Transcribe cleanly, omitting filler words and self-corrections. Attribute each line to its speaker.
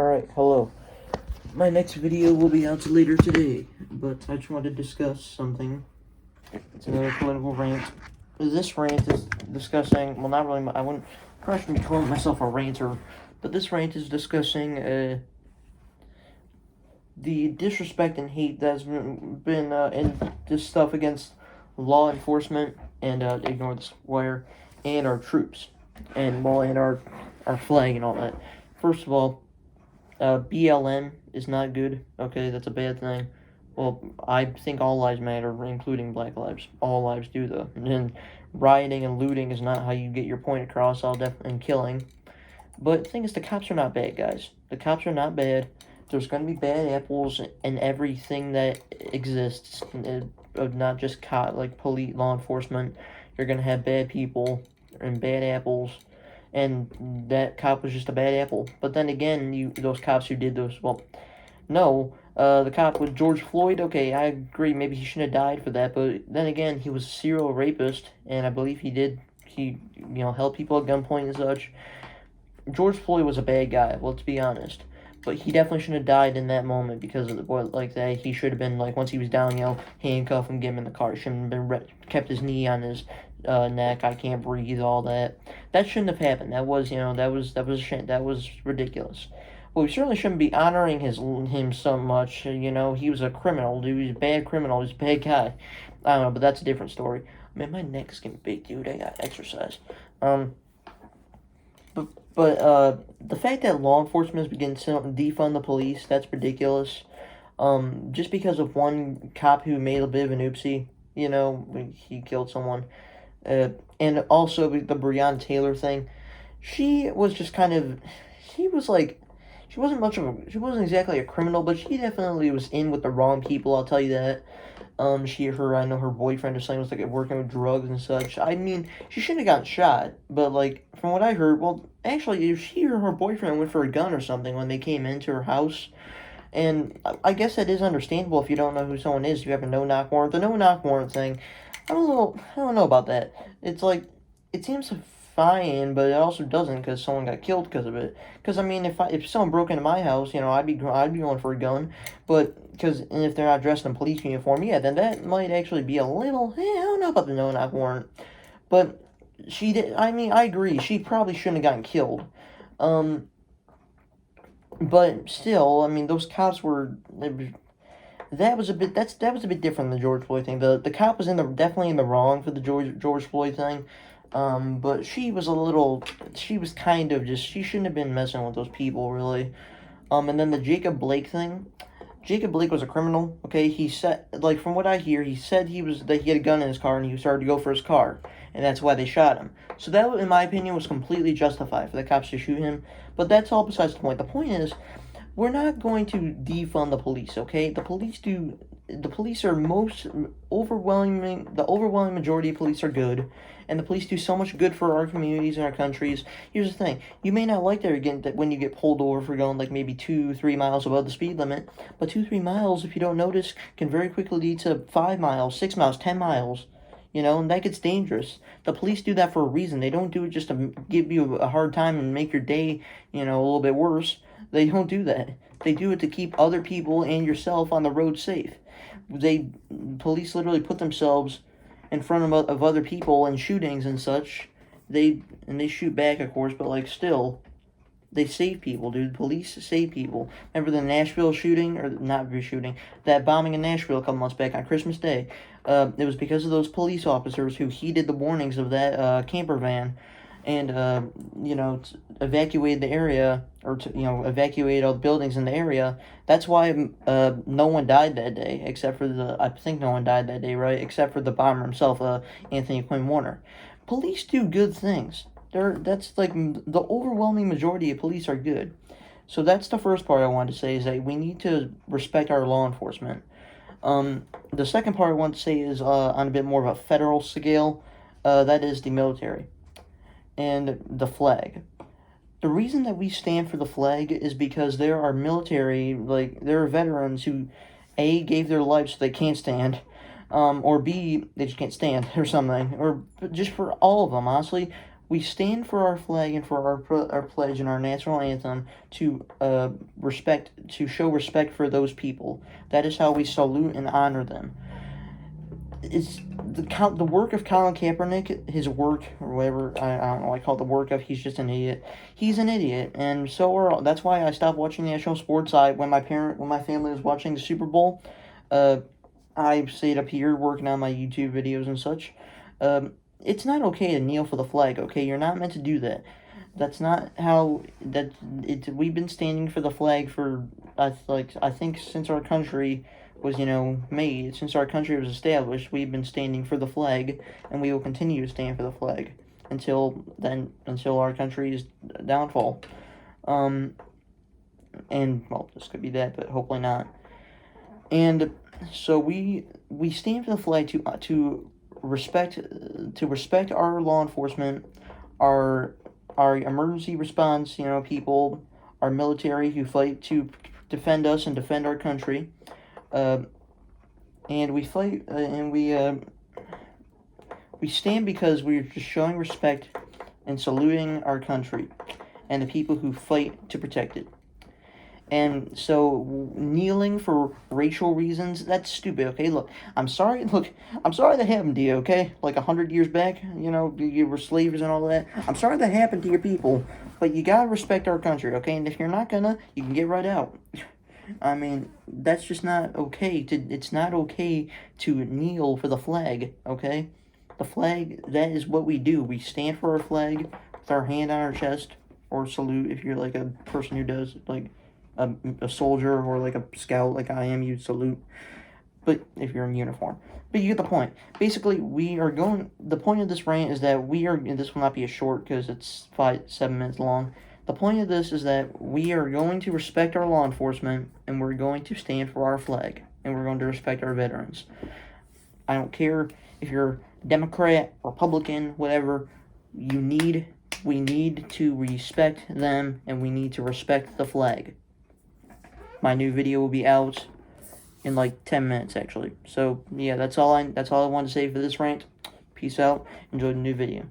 Speaker 1: Alright, hello. My next video will be out later today, but I just wanted to discuss something. It's another political rant. This rant is discussing, well, not really, I wouldn't probably be calling myself a ranter, but this rant is discussing the disrespect and hate that's been in this stuff against law enforcement and ignore the swear, and our troops, and our flag and all that. First of all, BLM is not good. Okay, that's a bad thing. Well, I think all lives matter, including black lives. All lives do, though. And rioting and looting is not how you get your point across, and killing. But the thing is, the cops are not bad, guys. The cops are not bad. There's going to be bad apples in everything that exists, not just police, law enforcement. You're going to have bad people and bad apples. And that cop was just a bad apple. But then again, those cops who did those, well, no, the cop with George Floyd, okay, I agree, maybe he shouldn't have died for that, but then again, he was a serial rapist, and I believe he held people at gunpoint and such. George Floyd was a bad guy, let's be honest. But he definitely shouldn't have died in that moment because of what like that. He should have been, once he was down, handcuff him, get him in the car. Shouldn't have been kept his knee on his neck. I can't breathe. All that. That shouldn't have happened. That was that was ridiculous. Well, we certainly shouldn't be honoring him so much. He was a criminal, dude. He was a bad criminal. He was a bad guy. I don't know, but that's a different story. Man, my neck's getting big, dude. I got exercise. But the fact that law enforcement is beginning to defund the police, that's ridiculous. Just because of one cop who made a bit of an oopsie, he killed someone. And also the Breonna Taylor thing, she was just she wasn't exactly a criminal, but she definitely was in with the wrong people, I'll tell you that. I know her boyfriend or something was working with drugs and such. I mean, she shouldn't have gotten shot, but from what I heard, well, actually, if she or her boyfriend went for a gun or something when they came into her house, and I guess that is understandable if you don't know who someone is, you have a no-knock warrant. The no-knock warrant thing, I don't know about that. It's it seems fine, but it also doesn't because someone got killed because of it. Because I mean, if someone broke into my house, I'd be going for a gun, but if they're not dressed in police uniform, yeah, then that might actually be a little. I don't know about the no-knock warrant, but she did. I mean, I agree. She probably shouldn't have gotten killed. But still, I mean, those cops were. That was a bit different than the George Floyd thing. The cop was definitely in the wrong for the George Floyd thing. But she was she shouldn't have been messing with those people, really. And then the Jacob Blake thing. Jacob Blake was a criminal, okay? He said, from what I hear, he said that he had a gun in his car and he started to go for his car. And that's why they shot him. So that, in my opinion, was completely justified for the cops to shoot him. But that's all besides the point. The point is, we're not going to defund the police, okay? The police are the overwhelming majority of police are good, and the police do so much good for our communities and our countries. Here's the thing, you may not like that when you get pulled over for going maybe 2-3 miles above the speed limit, but 2-3 miles, if you don't notice, can very quickly lead to 5 miles, 6 miles, 10 miles. And that gets dangerous. The police do that for a reason. They don't do it just to give you a hard time and make your day, a little bit worse. They don't do that. They do it to keep other people and yourself on the road safe. Police literally put themselves in front of other people in shootings and such. They shoot back, of course, but still, they save people, dude. Police save people. Remember the Nashville shooting, or not shooting, that bombing in Nashville a couple months back on Christmas Day? It was because of those police officers who heeded the warnings of that camper van, and evacuated the area, or evacuate all the buildings in the area. That's why no one died that day, except for I think no one died that day, right? Except for the bomber himself, Anthony Quinn Warner. Police do good things. That's the overwhelming majority of police are good. So that's the first part I wanted to say, is that we need to respect our law enforcement. The second part I want to say is on a bit more of a federal scale. That is the military and the flag. The reason that we stand for the flag is because there are military, there are veterans who, A, gave their lives so they can't stand, or B, they just can't stand, or something, or just for all of them, honestly. we stand for our flag and for our pledge and our national anthem to show respect for those people. That is how we salute and honor them. It's the work of Colin Kaepernick, his work or whatever. I don't know. I call it the work of. He's just an idiot. He's an idiot, and that's why I stopped watching national sports. When my family was watching the Super Bowl, I stayed up here working on my YouTube videos and such. It's not okay to kneel for the flag. Okay, you're not meant to do that. That's not how we've been standing for the flag for I think since our country was made, since our country was established. We've been standing for the flag, and we will continue to stand for the flag until our country's downfall. And well, this could be that, but hopefully not. And so we stand for the flag to respect our law enforcement, our emergency response, people, our military who fight to defend us and defend our country. And we fight, and we stand because we're just showing respect and saluting our country and the people who fight to protect it. And so kneeling for racial reasons, that's stupid, okay? I'm sorry that happened to you, okay? 100 years back, you were slaves and all that. I'm sorry that happened to your people, but you gotta respect our country, okay? And if you're not gonna, you can get right out. I mean, that's just not okay. It's not okay to kneel for the flag, okay? The flag, that is what we do. We stand for our flag with our hand on our chest, or salute if you're a person who does, a soldier or a scout like I am, you salute. But if you're in uniform. But you get the point. Basically, the point of this rant is that and this will not be a short because it's 7 minutes long. The point of this is that we are going to respect our law enforcement, and we're going to stand for our flag, and we're going to respect our veterans. I don't care if you're Democrat, Republican, whatever. We need to respect them, and we need to respect the flag. My new video will be out in 10 minutes, actually. So, yeah, that's all I wanted to say for this rant. Peace out. Enjoy the new video.